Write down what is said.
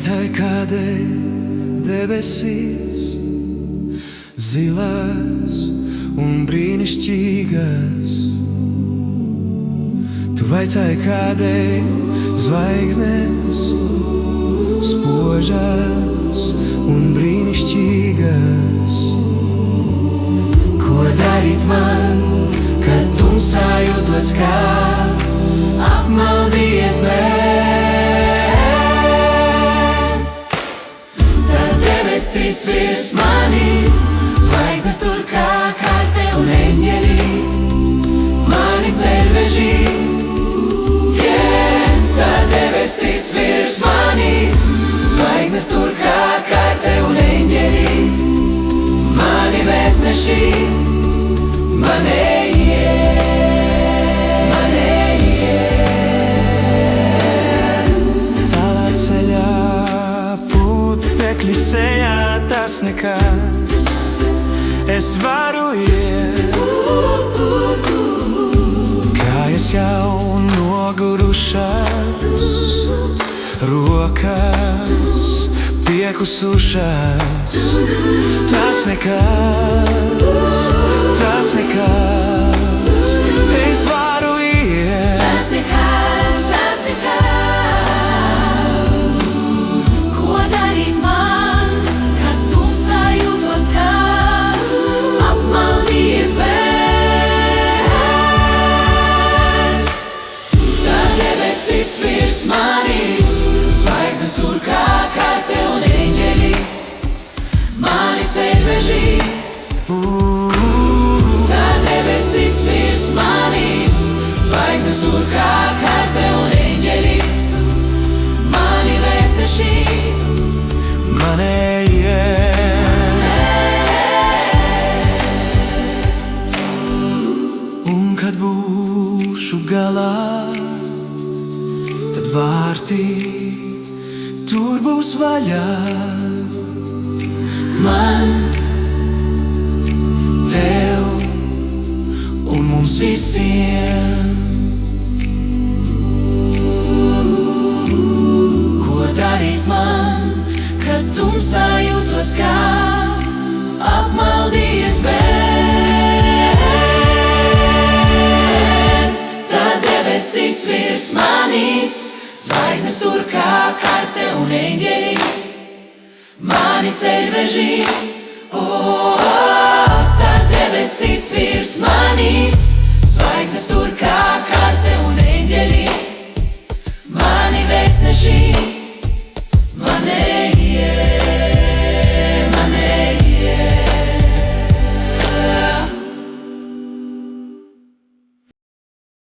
Vaicāju, kādēļ debesīs zilās un brīnišķīgas. Tu vaicāji, kādēļ zvaigznes spožas un brīnišķīgas. Ko darīt man, kad tumsā jūtos kā apmaldījies bērns? Tad debesīs virs manis, zvaigznes tur kā karte un eņģeļi mani ceļvežī. Tad debesīs virs manis, zvaigznes tur kā karte un eņģeļi mani vēstneši, manējie. Tālā ceļā putekļi sejā, tas nekas, es varu iet. Kājas jau nogurušas, rokas piekusušas. Tas nekas, tas nekas, es varu iet. Tas nekas, tas nekas. Ko darīt man, kad tumsā jūtos kā apmaldījies bērns? Tad debesīs virs manis, zvaigznes tur kā karte un eņģeļi mani ceļvežī. Tad debesīs virs manis, zvaigznes tur kā karte un eņģeļi mani vēstneši, manējie. Un kad būšu galā, tad vārti tur būs vaļā. Man, tev un mums visiem. ko darīt man, kad tumsā jūtos kā apmaldījies bērns? Tad debesīs virs manis, zvaigznes tur kā karte un eņģeļi mani ceļvežī. Tad debesīs virs manis,